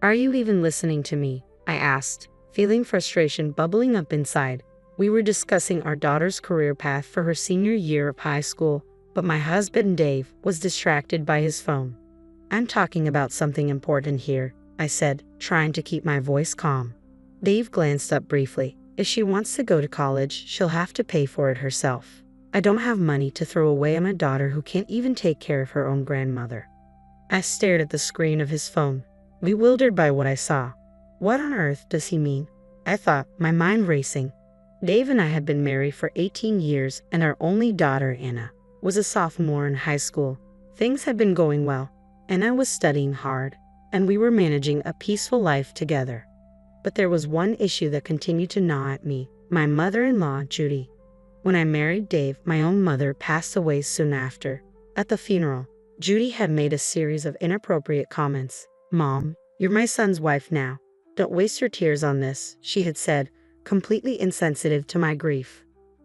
Are you even listening to me? I asked, feeling frustration bubbling up inside. We were discussing our daughter's career path for her senior year of high school, but my husband Dave was distracted by his phone. I'm talking about something important here, I said, trying to keep my voice calm. Dave glanced up briefly. If she wants to go to college, she'll have to pay for it herself. I don't have money to throw away on my daughter who can't even take care of her own grandmother. I stared at the screen of his phone, bewildered by what I saw. What on earth does he mean? I thought, my mind racing. Dave and I had been married for 18 years, and our only daughter, Anna, was a sophomore in high school. Things had been going well. Anna was studying hard, and we were managing a peaceful life together. But there was one issue that continued to gnaw at me, my mother-in-law, Judy. When I married Dave, my own mother passed away soon after. At the funeral, Judy had made a series of inappropriate comments. "Mom, you're my son's wife now. Don't waste your tears on this," she had said, completely insensitive to my grief.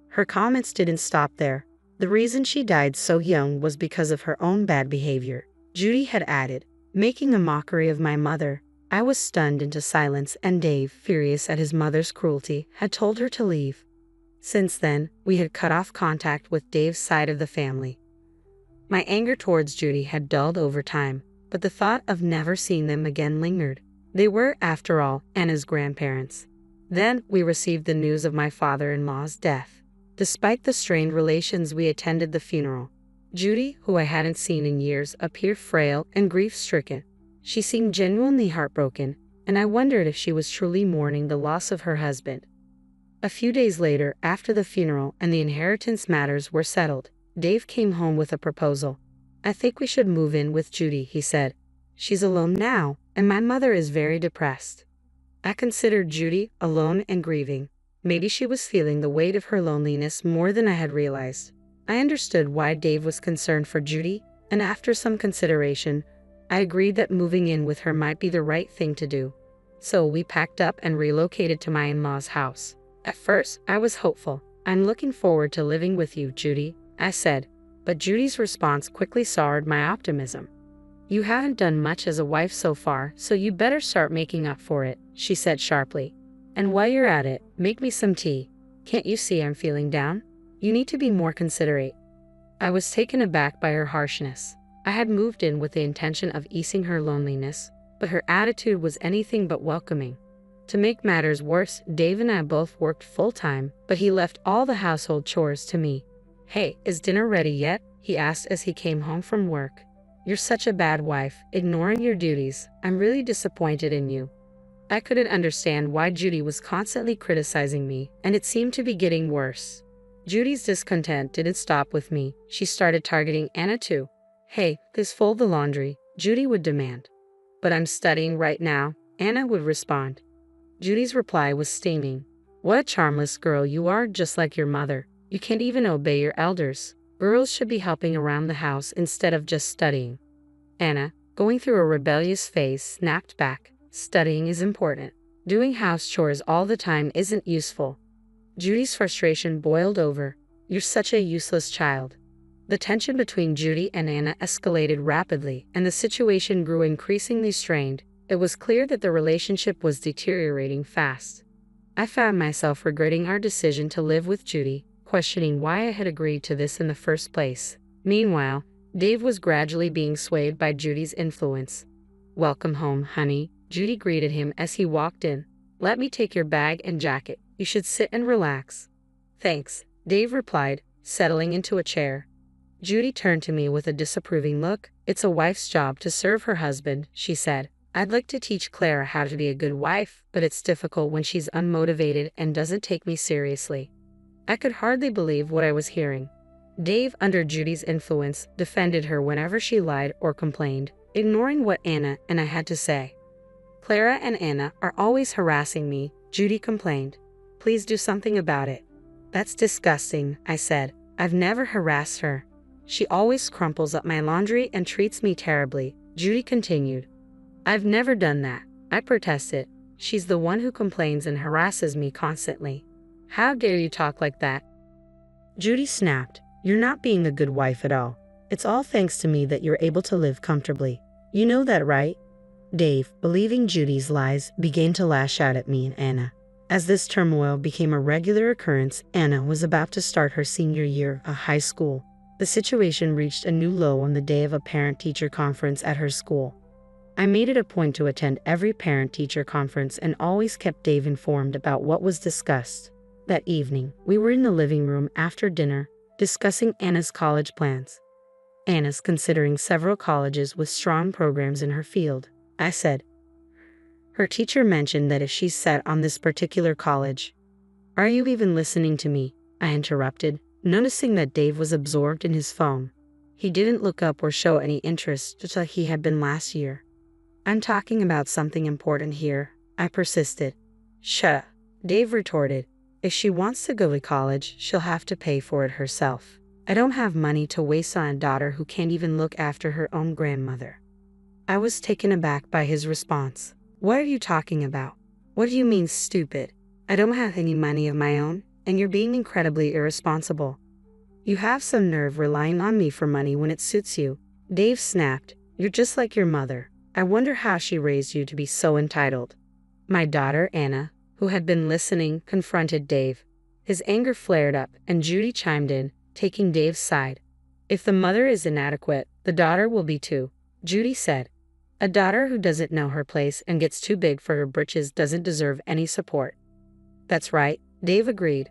Her comments didn't stop there. The reason she died so young was because of her own bad behavior, Judy had added, making a mockery of my mother. I was stunned into silence, and Dave, furious at his mother's cruelty, had told her to leave. Since then, we had cut off contact with Dave's side of the family. My anger towards Judy had dulled over time, but the thought of never seeing them again lingered. They were, after all, Anna's grandparents. Then we received the news of my father-in-law's death. Despite the strained relations, we attended the funeral. Judy, who I hadn't seen in years, appeared frail and grief-stricken. She seemed genuinely heartbroken, and I wondered if she was truly mourning the loss of her husband. A few days later, after the funeral and the inheritance matters were settled, Dave came home with a proposal. "I think we should move in with Judy," he said. "She's alone now, and my mother is very depressed." I considered Judy alone and grieving. Maybe she was feeling the weight of her loneliness more than I had realized. I understood why Dave was concerned for Judy, and after some consideration, I agreed that moving in with her might be the right thing to do. So we packed up and relocated to my in-laws' house. At first, I was hopeful. "I'm looking forward to living with you, Judy," I said, but Judy's response quickly soured my optimism. "You haven't done much as a wife so far, so you better start making up for it," she said sharply. "And while you're at it, make me some tea. Can't you see I'm feeling down? You need to be more considerate." I was taken aback by her harshness. I had moved in with the intention of easing her loneliness, but her attitude was anything but welcoming. To make matters worse, Dave and I both worked full-time, but he left all the household chores to me. "Hey, is dinner ready yet?" he asked as he came home from work. "You're such a bad wife, ignoring your duties. I'm really disappointed in you." I couldn't understand why Judy was constantly criticizing me, and it seemed to be getting worse. Judy's discontent didn't stop with me. She started targeting Anna too. "Hey, please fold the laundry," Judy would demand. "But I'm studying right now," Anna would respond. Judy's reply was steaming. "What a charmless girl you are, just like your mother. You can't even obey your elders. Girls should be helping around the house instead of just studying." Anna, going through a rebellious phase, snapped back. "Studying is important. Doing house chores all the time isn't useful." Judy's frustration boiled over. "You're such a useless child." The tension between Judy and Anna escalated rapidly, and the situation grew increasingly strained. It was clear that the relationship was deteriorating fast. I found myself regretting our decision to live with Judy, questioning why I had agreed to this in the first place. Meanwhile, Dave was gradually being swayed by Judy's influence. "Welcome home, honey," Judy greeted him as he walked in. "Let me take your bag and jacket. You should sit and relax." "Thanks," Dave replied, settling into a chair. Judy turned to me with a disapproving look. "It's a wife's job to serve her husband," she said. "I'd like to teach Clara how to be a good wife, but it's difficult when she's unmotivated and doesn't take me seriously." I could hardly believe what I was hearing. Dave, under Judy's influence, defended her whenever she lied or complained, ignoring what Anna and I had to say. "Clara and Anna are always harassing me," Judy complained. "Please do something about it." "That's disgusting," I said. "I've never harassed her. She always crumples up my laundry and treats me terribly," Judy continued. "I've never done that," I protested. "She's the one who complains and harasses me constantly." "How dare you talk like that?" Judy snapped. "You're not being a good wife at all. It's all thanks to me that you're able to live comfortably. You know that, right?" Dave, believing Judy's lies, began to lash out at me and Anna. As this turmoil became a regular occurrence, Anna was about to start her senior year of high school. The situation reached a new low on the day of a parent-teacher conference at her school. I made it a point to attend every parent-teacher conference and always kept Dave informed about what was discussed. That evening, we were in the living room after dinner, discussing Anna's college plans. Anna's considering several colleges with strong programs in her field, I said. Her teacher mentioned that if she's set on this particular college. Are you even listening to me? I interrupted, noticing that Dave was absorbed in his phone. He didn't look up or show any interest just like he had been last year. I'm talking about something important here, I persisted. Shut up, Dave retorted. If she wants to go to college, she'll have to pay for it herself. I don't have money to waste on a daughter who can't even look after her own grandmother. I was taken aback by his response. What are you talking about? What do you mean, stupid? I don't have any money of my own, and you're being incredibly irresponsible. You have some nerve relying on me for money when it suits you. Dave snapped. You're just like your mother. I wonder how she raised you to be so entitled. My daughter, Anna, who had been listening, confronted Dave. His anger flared up, and Judy chimed in, taking Dave's side. If the mother is inadequate, the daughter will be too, Judy said. A daughter who doesn't know her place and gets too big for her britches doesn't deserve any support. That's right, Dave agreed.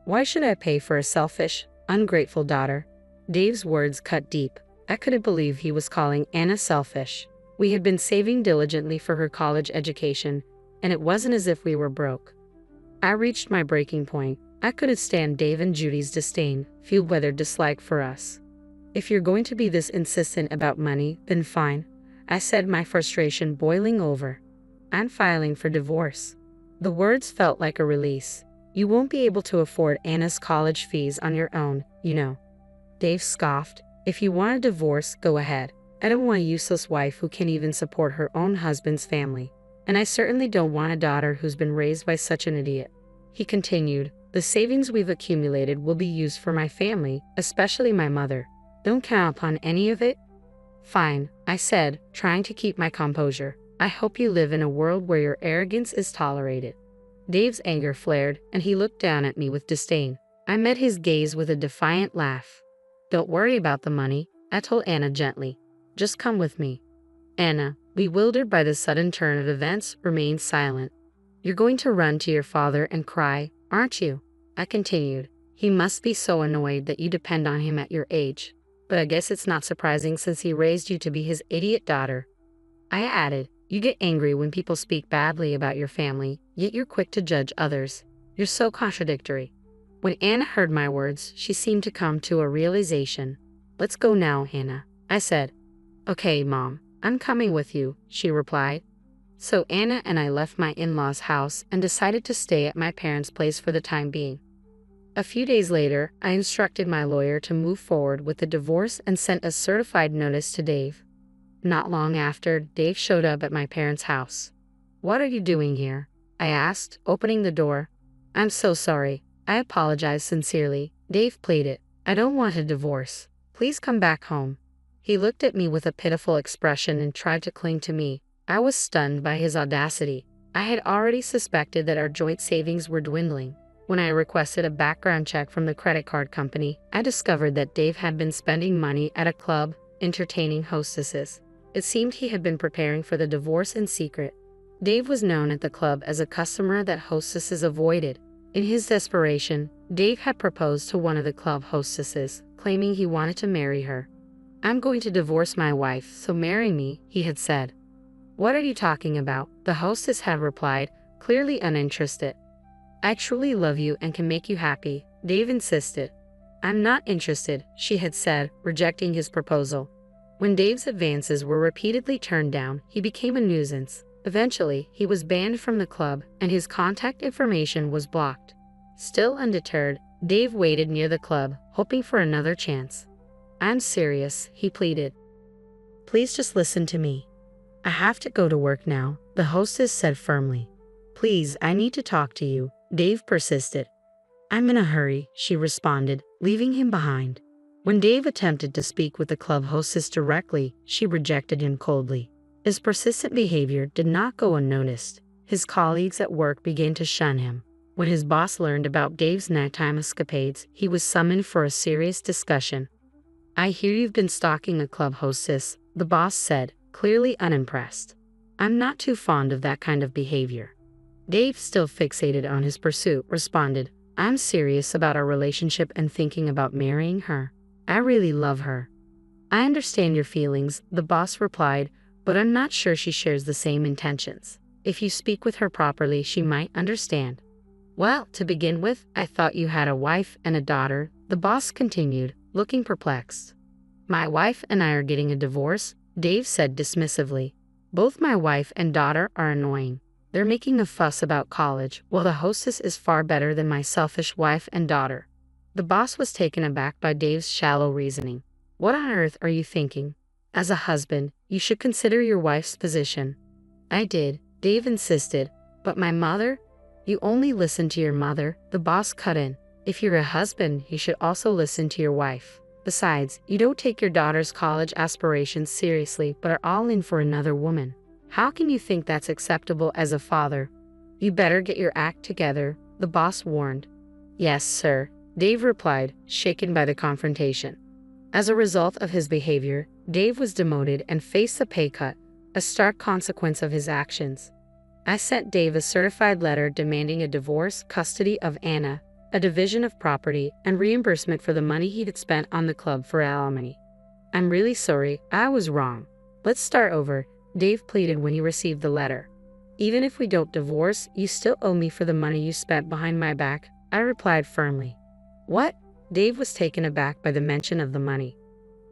Why should I pay for a selfish, ungrateful daughter? Dave's words cut deep. I couldn't believe he was calling Anna selfish. We had been saving diligently for her college education, and it wasn't as if we were broke. I reached my breaking point. I couldn't stand Dave and Judy's disdain, fueled by their dislike for us. If you're going to be this insistent about money, then fine, I said, my frustration boiling over. I'm filing for divorce. The words felt like a release. You won't be able to afford Anna's college fees on your own, you know. Dave scoffed. If you want a divorce, go ahead. I don't want a useless wife who can't even support her own husband's family. And I certainly don't want a daughter who's been raised by such an idiot. He continued, the savings we've accumulated will be used for my family, especially my mother. Don't count upon any of it? Fine, I said, trying to keep my composure. I hope you live in a world where your arrogance is tolerated. Dave's anger flared, and he looked down at me with disdain. I met his gaze with a defiant laugh. Don't worry about the money, I told Anna gently. Just come with me. Anna, bewildered by the sudden turn of events, remained silent. You're going to run to your father and cry, aren't you? I continued. He must be so annoyed that you depend on him at your age. But I guess it's not surprising since he raised you to be his idiot daughter. I added, you get angry when people speak badly about your family, yet you're quick to judge others. You're so contradictory. When Anna heard my words, she seemed to come to a realization. Let's go now, Anna, I said. Okay, Mom, I'm coming with you, she replied. So Anna and I left my in-laws' house and decided to stay at my parents' place for the time being. A few days later, I instructed my lawyer to move forward with the divorce and sent a certified notice to Dave. Not long after, Dave showed up at my parents' house. What are you doing here? I asked, opening the door. I'm so sorry. I apologize sincerely. Dave pleaded. I don't want a divorce. Please come back home. He looked at me with a pitiful expression and tried to cling to me. I was stunned by his audacity. I had already suspected that our joint savings were dwindling. When I requested a background check from the credit card company, I discovered that Dave had been spending money at a club, entertaining hostesses. It seemed he had been preparing for the divorce in secret. Dave was known at the club as a customer that hostesses avoided. In his desperation, Dave had proposed to one of the club hostesses, claiming he wanted to marry her. I'm going to divorce my wife, so marry me, he had said. What are you talking about? The hostess had replied, clearly uninterested. I truly love you and can make you happy, Dave insisted. I'm not interested, she had said, rejecting his proposal. When Dave's advances were repeatedly turned down, he became a nuisance. Eventually, he was banned from the club, and his contact information was blocked. Still undeterred, Dave waited near the club, hoping for another chance. I'm serious, he pleaded. Please just listen to me. I have to go to work now, the hostess said firmly. Please, I need to talk to you, Dave persisted. I'm in a hurry, she responded, leaving him behind. When Dave attempted to speak with the club hostess directly, she rejected him coldly. His persistent behavior did not go unnoticed. His colleagues at work began to shun him. When his boss learned about Dave's nighttime escapades, he was summoned for a serious discussion. "I hear you've been stalking a club hostess," the boss said, clearly unimpressed. "I'm not too fond of that kind of behavior." Dave, still fixated on his pursuit, responded, "I'm serious about our relationship and thinking about marrying her. I really love her." "I understand your feelings," the boss replied, "but I'm not sure she shares the same intentions. If you speak with her properly, she might understand." "Well, to begin with, I thought you had a wife and a daughter," the boss continued, looking perplexed. "My wife and I are getting a divorce," Dave said dismissively. "Both my wife and daughter are annoying. They're making a fuss about college, while the hostess is far better than my selfish wife and daughter." The boss was taken aback by Dave's shallow reasoning. "What on earth are you thinking? As a husband, you should consider your wife's position." "I did," Dave insisted. "But my mother?" "You only listen to your mother," the boss cut in. "If you're a husband, you should also listen to your wife. Besides, you don't take your daughter's college aspirations seriously but are all in for another woman. How can you think that's acceptable as a father?" "You better get your act together," the boss warned. "Yes, sir," Dave replied, shaken by the confrontation. As a result of his behavior, Dave was demoted and faced a pay cut, a stark consequence of his actions. I sent Dave a certified letter demanding a divorce, custody of Anna, a division of property, and reimbursement for the money he'd spent on the club for alimony. "I'm really sorry, I was wrong. Let's start over," Dave pleaded when he received the letter. "Even if we don't divorce, you still owe me for the money you spent behind my back," I replied firmly. "What?" Dave was taken aback by the mention of the money.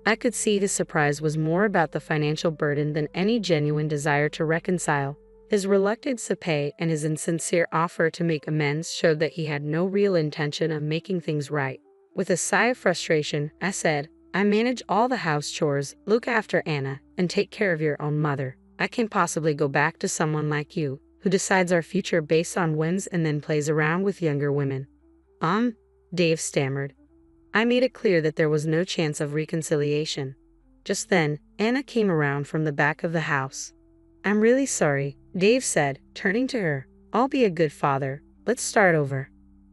I could see his surprise was more about the financial burden than any genuine desire to reconcile. His reluctance to pay and his insincere offer to make amends showed that he had no real intention of making things right. With a sigh of frustration, I said, "I manage all the house chores, look after Anna, and take care of your own mother. I can't possibly go back to someone like you, who decides our future based on whims and then plays around with younger women." Dave stammered. I made it clear that there was no chance of reconciliation. Just then, Anna came around from the back of the house. "I'm really sorry," Dave said, turning to her. "I'll be a good father. Let's start over."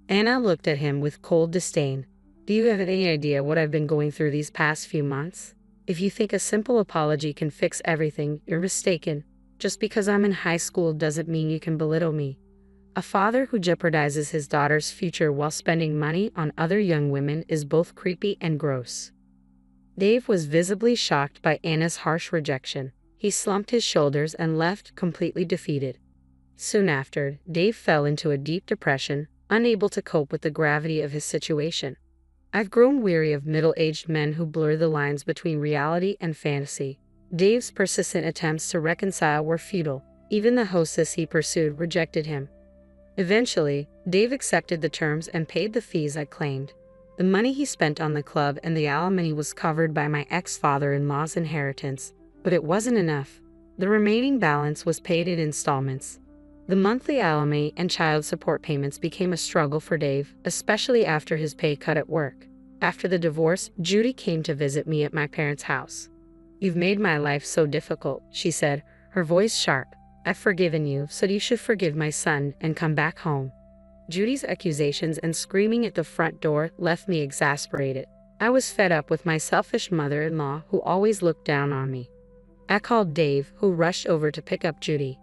Anna looked at him with cold disdain. "Do you have any idea what I've been going through these past few months? If you think a simple apology can fix everything, you're mistaken. Just because I'm in high school doesn't mean you can belittle me." A father who jeopardizes his daughter's future while spending money on other young women is both creepy and gross. Dave was visibly shocked by Anna's harsh rejection. He slumped his shoulders and left, completely defeated. Soon after, Dave fell into a deep depression, unable to cope with the gravity of his situation. "I've grown weary of middle-aged men who blur the lines between reality and fantasy." Dave's persistent attempts to reconcile were futile. Even the hostess he pursued rejected him. Eventually, Dave accepted the terms and paid the fees I claimed. The money he spent on the club and the alimony was covered by my ex-father-in-law's inheritance, but it wasn't enough. The remaining balance was paid in installments. The monthly alimony and child support payments became a struggle for Dave, especially after his pay cut at work. After the divorce, Judy came to visit me at my parents' house. "You've made my life so difficult," she said, her voice sharp. "I've forgiven you, so you should forgive my son and come back home." Judy's accusations and screaming at the front door left me exasperated. I was fed up with my selfish mother-in-law who always looked down on me. I called Dave, who rushed over to pick up Judy.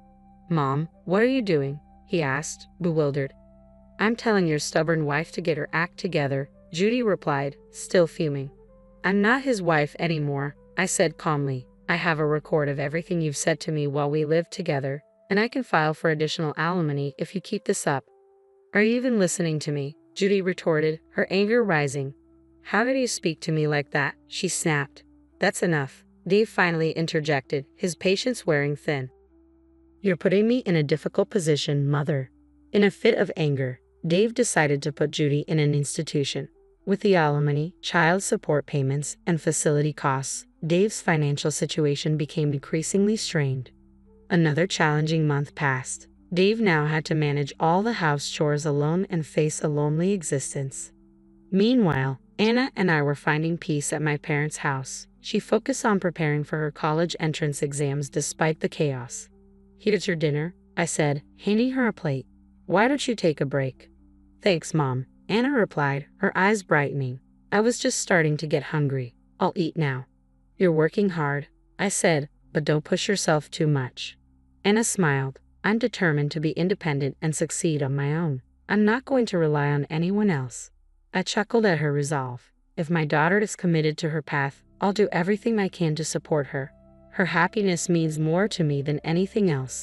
"Mom, what are you doing?" he asked, bewildered. "I'm telling your stubborn wife to get her act together," Judy replied, still fuming. "I'm not his wife anymore," I said calmly. "I have a record of everything you've said to me while we lived together, and I can file for additional alimony if you keep this up." "Are you even listening to me?" Judy retorted, her anger rising. "How did you speak to me like that?" she snapped. "That's enough," Dave finally interjected, his patience wearing thin. "You're putting me in a difficult position, Mother." In a fit of anger, Dave decided to put Judy in an institution. With the alimony, child support payments, and facility costs, Dave's financial situation became increasingly strained. Another challenging month passed. Dave now had to manage all the house chores alone and face a lonely existence. Meanwhile, Anna and I were finding peace at my parents' house. She focused on preparing for her college entrance exams despite the chaos. "Here's your dinner," I said, handing her a plate. "Why don't you take a break?" "Thanks, Mom," Anna replied, her eyes brightening. "I was just starting to get hungry. I'll eat now." "You're working hard," I said, "but don't push yourself too much." Anna smiled. "I'm determined to be independent and succeed on my own. I'm not going to rely on anyone else." I chuckled at her resolve. If my daughter is committed to her path, I'll do everything I can to support her. Her happiness means more to me than anything else.